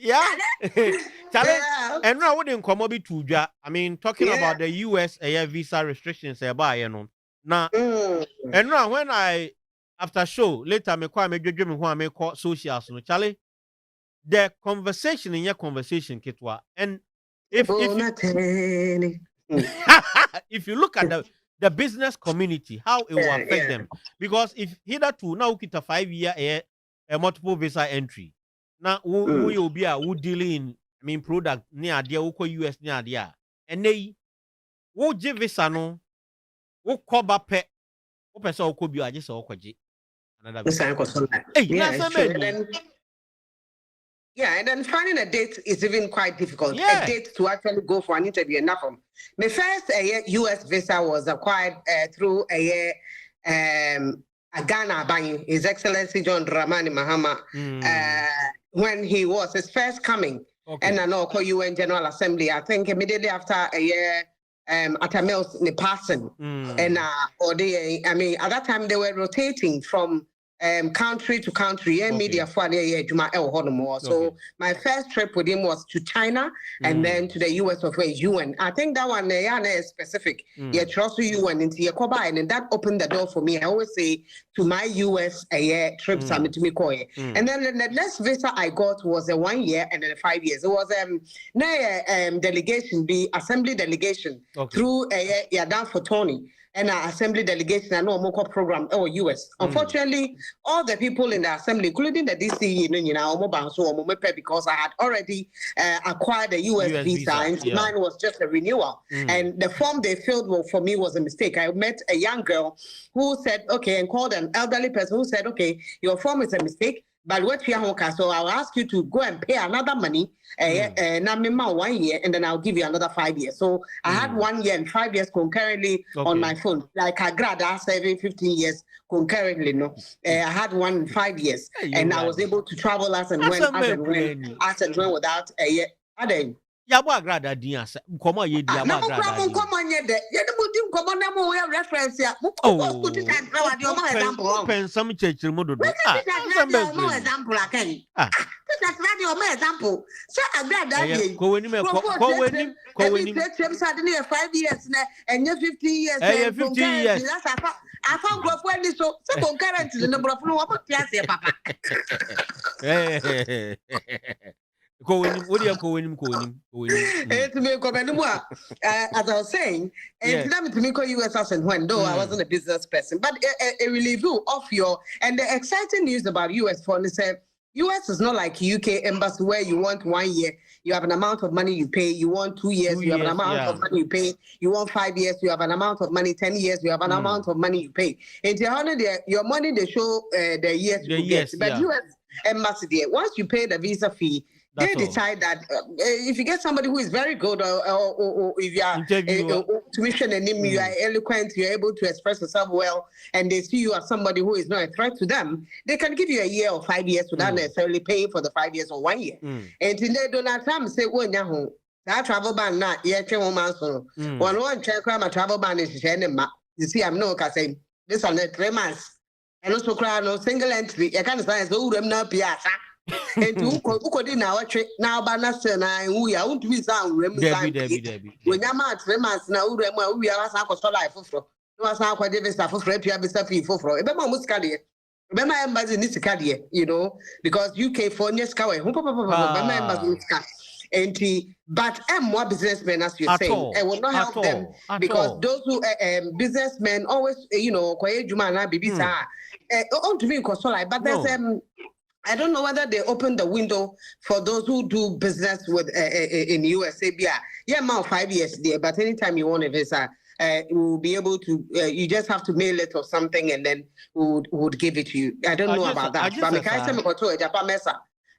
Yeah. Charlie, and now wouldn't come up to ja. I mean, talking about the US visa restrictions about now. And now when I after show later me kwa me dwedwe me ho me call socials no Charlie, the conversation in your conversation kitwa, and if if you look at the business community, how it will affect them, because if hitherto now kita 5-year a multiple visa entry. Now, who will be who dealing in, I mean, product near the US near the and they who give visa no who cover pet who person could be just or another visa. And then finding a date is even quite difficult. A date to actually go for an interview. Enough. My first US visa was acquired through a Ghana by His Excellency John Dramani Mahama when he was his first coming. And I know UN General Assembly. I think immediately after a year at a meal in passing. And I mean at that time they were rotating from country to country and media for so my first trip with him was to China and then to the US of UN. I think that one is specific. Yeah, trust UN into your and that opened the door for me. I always say to my US trips and then the next visa I got was a 1 year and then 5 years. It was delegation, the assembly delegation through down for Tony. And our assembly delegation and no more program US. Unfortunately, all the people in the assembly, including the DC, because I had already acquired a US visa and mine was just a renewal. And the form they filled for me was a mistake. I met a young girl who said, okay, and called an elderly person who said, okay, your form is a mistake. But what you have, so I'll ask you to go and pay another money, 1 year, and then I'll give you another 5 years. So I had 1 year and 5 years concurrently on my phone. Like I graduated every 15 years concurrently. No, I had 1 in 5 years, and I was able to travel as and when without a year. Yabo agrada dia komo ye dia ba agrada dia komo nye de ye de mudi komo na mo we reference ya mo put it and draw the example pen some church mo do mo example akan that's not your example so agrada dia ko weni me ko weni trip sad na 5 years na enye 15 years 15 years that's afa grofo ni so concurrent no grofo no what tiase papa As I was saying, US as and when, though I wasn't a business person, but a review of your and the exciting news about US for the US is not like UK embassy where you want 1 year, you have an amount of money you pay, you want 2 years, you have an amount of money you pay, you want 5 years, you have an amount of money, 10 years, you have an amount of money you pay. And your money they show the years you get. But US embassy there, once you pay the visa fee, they decide that if you get somebody who is very good or if you are tuition and you are eloquent, you're able to express yourself well, and they see you as somebody who is not a threat to them, they can give you a year or 5 years without necessarily paying for the 5 years or 1 year. And today, Donald Trump say, well, now, that travel ban, not yet, 1 month. One check my travel ban is you see, I'm no saying this on 3 months. And also, cry no single entry. I can't say, oh, I'm not piazza. And who could now balance and I won't be sound when you're 3 months now, we are a life for no as how David stuff for Fred, you have a stuff for a almost carrier. Remember, embassy needs to carry, you know, because UK for near Sky, but more businessmen, as you're saying, I will not help them because those who businessmen always, you know, quiet Jumana, Bibisa, to be consoled, but there's I don't know whether they open the window for those who do business with in USA. Yeah, 5 years there, but anytime you want a visa, we'll be able to. You just have to mail it or something, and then we would give it to you. I don't know about that. But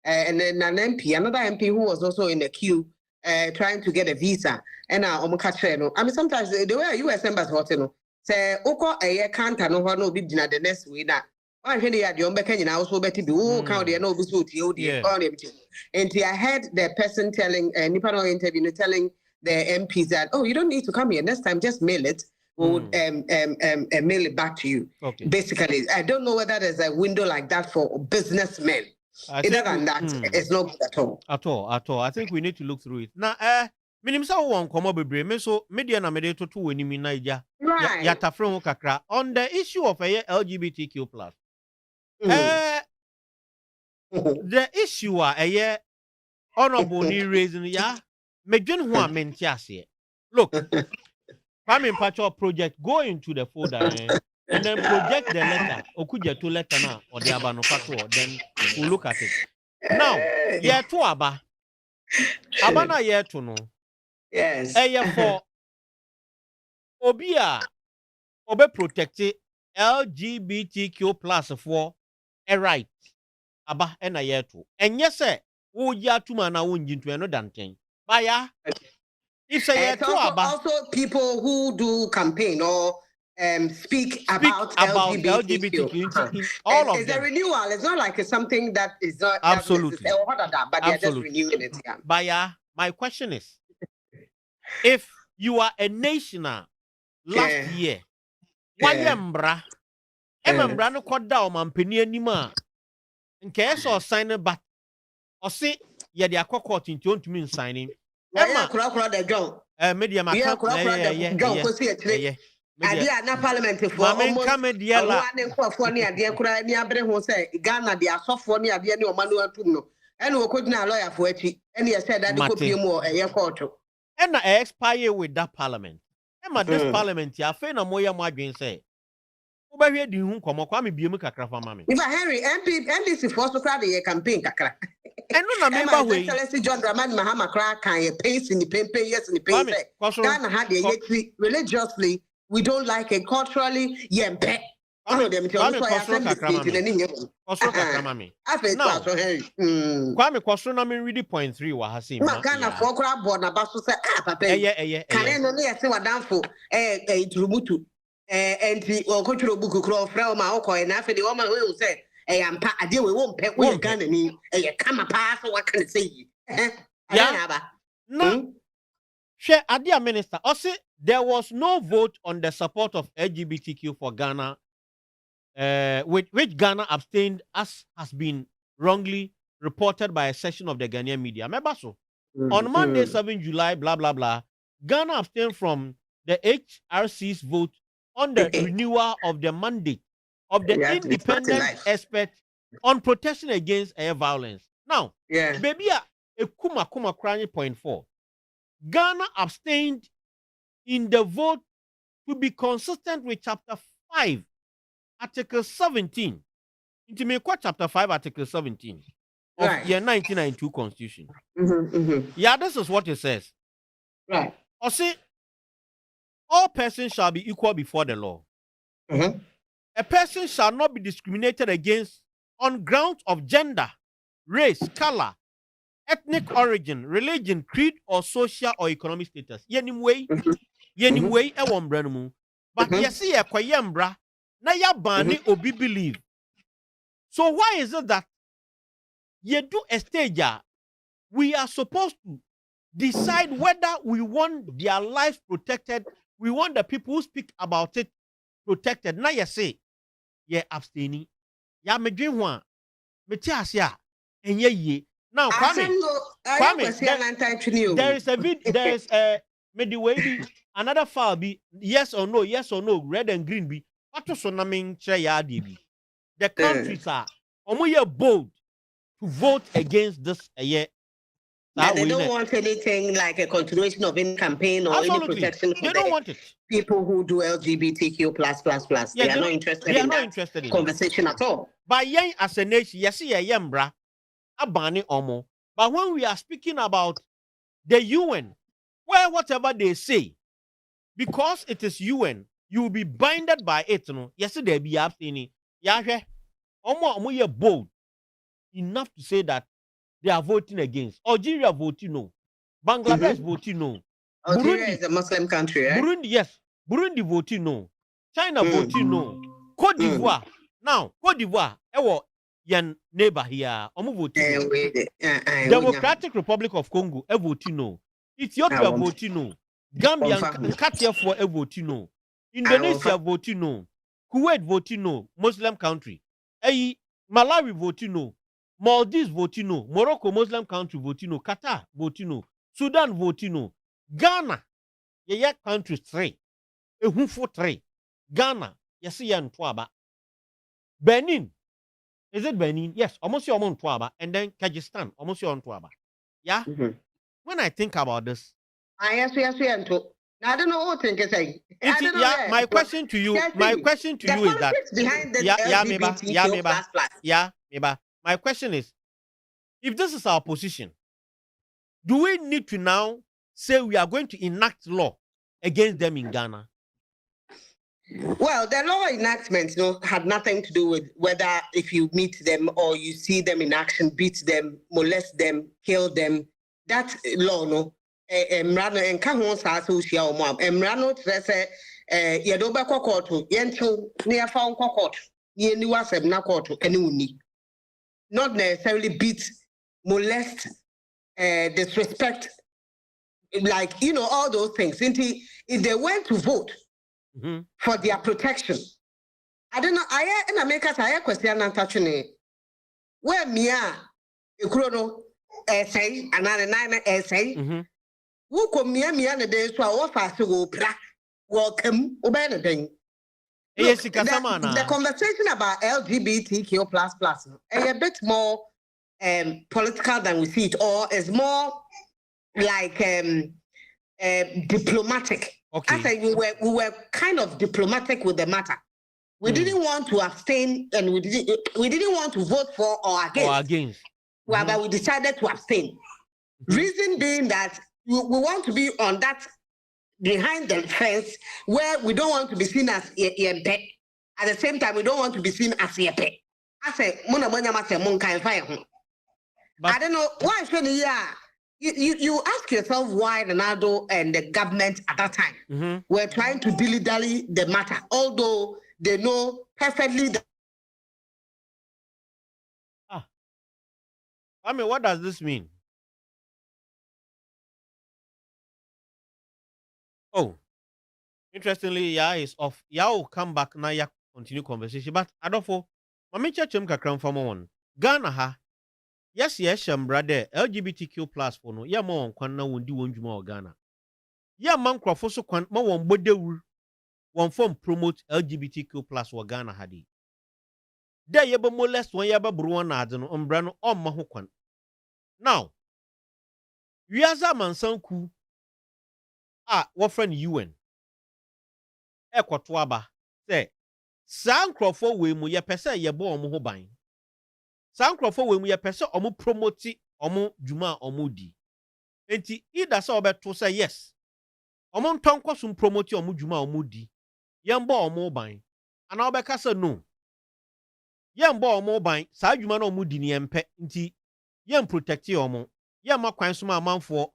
and then an MP, another MP who was also in the queue, trying to get a visa. And I mean, sometimes the way US embassy hotel say, "Oko a can't no be dinner the next week." I heard the Ombekan also better be count no and I heard the person telling Nipano interview telling the MPs that you don't need to come here next time, just mail it. We would mail it back to you. Basically, I don't know whether there's a window like that for businessmen. Other than that, it's not good at all. At all. I think we need to look through it. Now, minimum one come up with so media na mede to when you Niger. Right. Yata from kakra on the issue of LGBTQ plus. The issue a honorable ni raising medwen ho a mente ase. Look, Kwame Mpacho project go into the folder and then project the letter. Okuja to letter na or the abano pato then we'll look at it. Now, year to aba. Abana year to no. Yes. For Obia obe protect LGBTQ plus for a right. Aba ena year to. And yes, sir, wo ya tuma na won jintu eno danten. Baya. If say year to aba. Also people who do campaign or speak about LGBTQ. All of it's them. a renewal. It's not like it's something that is not absolutely. But they're just renewing it. Yeah. Baya, my question is, if you are a national last year, why embra? Embra no kwada o mampeni anima. Nke so sign but or say ye dey akwa into ntumi signing. Emma kura the John. Media ma John ko see a Adia na parliament for almost one for ni adia kura ni abre ho say Ghana dey asofo ni adia ni o manu atum no. Ene wo kodina lawyer for achi. Ene ye said that the copy mu e court. Ena expire with that parliament. Emma this parliament ya fe na moya mo adwen say. Wo ba hwe di hu komo kwa me biemu kakra fa mame. If Henry NDC for so cry the campaign kakra. Eno na me ba we. Excellency John Dramani Mahama kra kan ye pace in the pempe yes in the pace. Ghana had the religiously we don't like it culturally yempe. Ono dem ti ono so ya send the ni nyem. Kosro kakra mame. Afa kwa so Henry. Kwame kosro na me read point 3 wa ha say. Ma Ghana for kra board na ba so say papa. Kan no ye say wadanfo turumutu enti okoturo buku kro fra ma okoye na afa de o ma we say ampa ade we won pe we Ghana ni kama pa so what can say yeah no share adia minister o say there was no vote on the support of LGBTQ for Ghana which Ghana abstained as has been wrongly reported by a section of the Ghanaian media. Remember so on Monday 7 July blah blah blah Ghana abstained from the HRC's vote on the renewal of the mandate of the independent expert on protection against air violence. Now, baby, a kuma crying point 4. Ghana abstained in the vote to be consistent with Chapter 5, Article 17. Into me, Chapter 5, Article 17 of your 1992 Constitution. Yeah, this is what it says. Right. Or say, all persons shall be equal before the law. A person shall not be discriminated against on grounds of gender, race, color, ethnic origin, religion, creed, or social or economic status. Anyway, but you see a kwayembra na ya bani obi believe. So why is it that you do a stage we are supposed to decide whether we want their lives protected, we want the people who speak about it protected. Now you say, yeah, abstaining. Yeah, me dream one. Me tiasia. And ye. Now, Kwame, there is a video, there is a midway, another file be yes or no, red and green be. What to so naming be? The countries are bold to vote against this year. They don't want anything like a continuation of any campaign or any protection for don't want it. People who do LGBTQ plus. Yeah, they are not interested in that conversation at all. By yang as a nation, yes, yembra, abani omo. But when we are speaking about the UN, where whatever they say, because it is UN, you will be binded by it. No, yes, there be abstaining. Yahwe, omo ye bold enough to say that they are voting against. Algeria voting no. Bangladesh voting no. Algeria is a Muslim country, right? Burundi, yes. Burundi voting no. China voting no. Cote d'Ivoire. Now, Cote d'Ivoire, your neighbor here, voting no. Democratic Republic of Congo, voting no. Ethiopia voting no. Gambia and Katia for voting no. Indonesia voting no. Kuwait voting no. Muslim country. Malawi voting no. Maldives vote no, Morocco Muslim country vote no, Qatar vote no, Sudan vote no, Ghana ye country 3. For 3. Ghana yes ye ntwaba. Benin, is it Benin? Yes, almost your ntwaba, and then Kyrgyzstan almost your ntwaba. Yeah. When I think about this, yes. I don't know what think saying. I don't know. Yeah, my question to you, is that behind the LGBTQ plus. Yeah, Meba. My question is, if this is our position, do we need to now say we are going to enact law against them in Ghana? Well, the law enactment, had nothing to do with whether if you meet them or you see them in action, beat them, molest them, kill them. That law, no. Emrano enka ho sa so hia o mo. Emrano trese ye do be kokoto, yentu ne ya fa kokoto. Ye ni wasem na koto ene uni. Not necessarily beat, molest, disrespect, like all those things. If they went to vote for their protection, I don't know. I in America, I question and touching it. Where Mia, a chrono essay, another 9 essay. Who come Mia the days to our fast to go welcome, obey. The conversation about LGBTQ plus a bit more political than we see it, or is more like diplomatic. Okay. I say we were kind of diplomatic with the matter. We didn't want to abstain, and we didn't want to vote for or against. Well, but we decided to abstain. Reason being that we want to be on that behind the fence where we don't want to be seen as a pet. At the same time, we don't want to be seen as a pet. I say, I don't know why. You ask yourself why Ronaldo and the government at that time were trying to dilly-dally the matter, although they know perfectly that. I mean, what does this mean? Oh, interestingly, Yaa is off. Yaa will come back now. Yaa continue conversation, but I don't know. Mami church kakram from one Ghana ha. Yes, brother. LGBTQ plus for no. Ya ma kwan na wondi wonjuma o Ghana. Ya man krofo so kwan ma won bodewu. Won form promote LGBTQ plus wa Ghana hadi. Da ye be molest won ya be bro na ade no mbra no omma ho kwan. Now, wiaza mansanku wo friend UN. Ekwoto aba say saa nkrofo we mu ye pese ye bo omo ho ban. Saa nkrofo we mu ye pese omo promote omo djuma omo di. Enti ida sa obeto say yes. Omo ntonko so promote omo djuma omo di. Ye mbo omo ban. Ana obeka say no. Ye mbo omo ban, saa djuma na omo di ne empe. Nti ye protect omo. Ye ma kwan so ma amanfo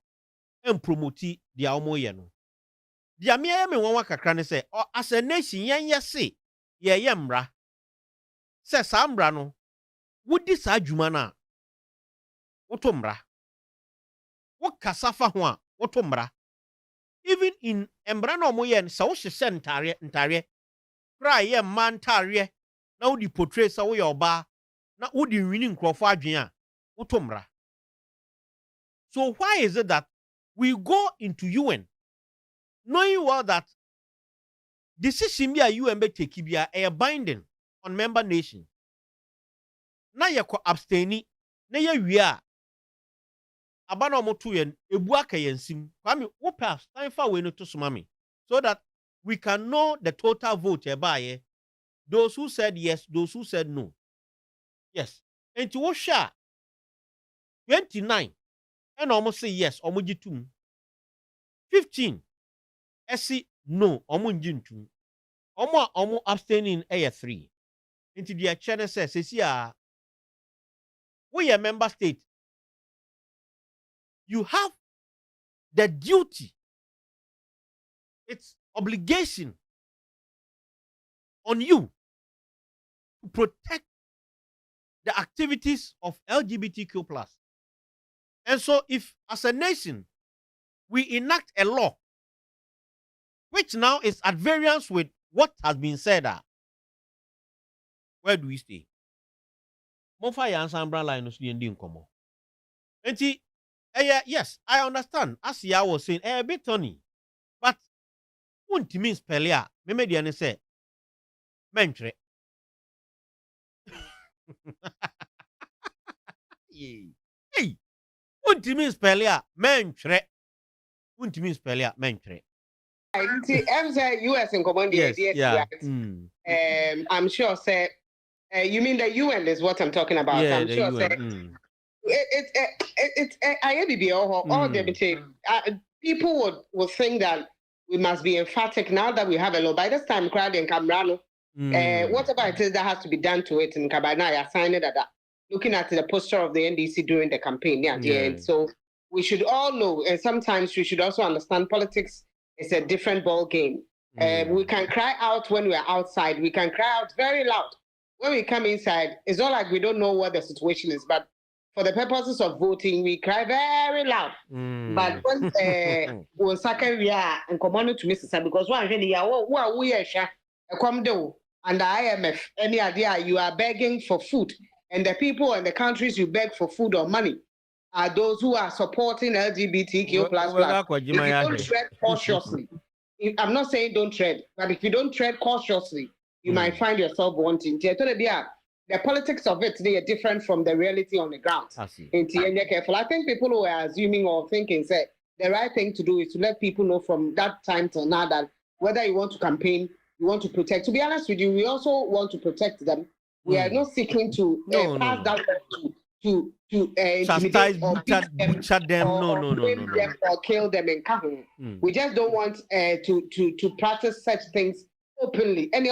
em promote dia omo ye no. Dia me wanwa kakra ne say as a nation yen yese ye mra. Say saa mra no wodi saa djuma na woto mra. Wo kasafa ho a woto mra. Even in embra na omo ye sa wo hyehye ntare kra ye man ntare na wo di portray sa wo ye oba na wo di wini nkrofo adwen a woto mra. So why is it that we go into UN knowing well that decision be a UN be take be a binding on member nation. Na ye ko abstaini na ye wi a abana omoto ye ebu aka ye nsim. Kwame wo pass time fa we no to sumami so that we can know the total vote e those who said yes, those who said no. Yes. Enti wo hwa 29 and almost say yes, omoji tum. 15 esi no, omonji ntum. Omo abstaining 3. Into the channel says, we a member state. You have the duty, it's obligation on you to protect the activities of LGBTQ plus. And so if as a nation we enact a law which now is at variance with what has been said, where do we stay? Mofa ya ansambra line no so ye ndi nkomo. Enti yes, I understand. As I was saying, a bit funny. But won't mean spell ya. Me media say mentre. Hey, won't mean spell ya mentre. Won't mean spell ya mentre. US in command. Yes, yeah. Right? I'm sure say you mean the UN is what I'm talking about. Yeah, I'm sure say it's all the people would think that we must be emphatic now that we have a law. By this time, crowd in Camrano, whatever it is that has to be done to it in Cabana, I signed it at that. Looking at the posture of the NDC during the campaign, yeah. So we should all know, and sometimes we should also understand politics is a different ball game. We can cry out when we are outside. We can cry out very loud. When we come inside, it's not like we don't know what the situation is, but for the purposes of voting, we cry very loud. But when second we are and command to Mrs. because one really what we are come do and the IMF, any idea you are begging for food, and the people and the countries you beg for food or money are those who are supporting LGBTQ plus. If you don't tread cautiously, I'm not saying don't tread, but if you don't tread cautiously, you might find yourself wanting. The politics of it, they are different from the reality on the ground. I think people who are assuming or thinking say the right thing to do is to let people know from that time till now that whether you want to campaign, you want to protect. To be honest with you, we also want to protect them. We are not seeking to pass that to chastise, butcher them. Or kill them in Kahun. We just don't want to practice such things openly. And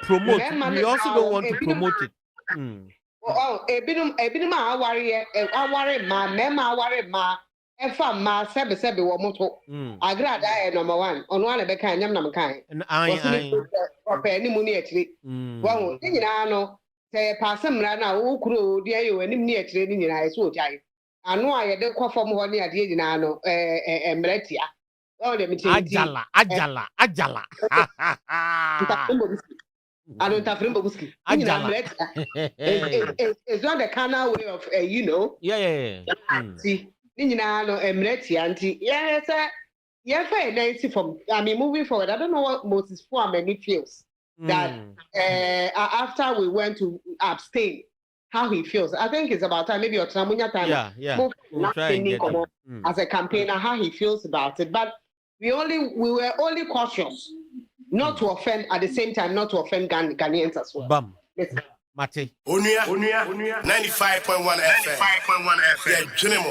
promote. We also don't want to promote it. Ebinum a aware ma efa ma sebe wo moto agrada e number 1 Onua na be kan nyam nam kan ope ni mu ni akiri wo nyina no se passe mra na wo kuro di ayo anim ni akiri ni nyina eso otai anu a ye de kwofom ho ni ade nyina no mratia wo de mi ajala I don't have remember whiskey. It's not the carnal way of, Yeah. See, no, auntie. Yes, sir. Yes, from, moving forward, I don't know what Moses Fuameni feels that after we went to abstain, how he feels. I think it's about time, maybe Otramunya time. Yeah. We'll try and get as a campaigner, how he feels about it. But we were only cautious. Not to offend, at the same time, not to offend Ghanaians as well. Bam. Mate. Onua 95.1 FM. Yeah, Junimo.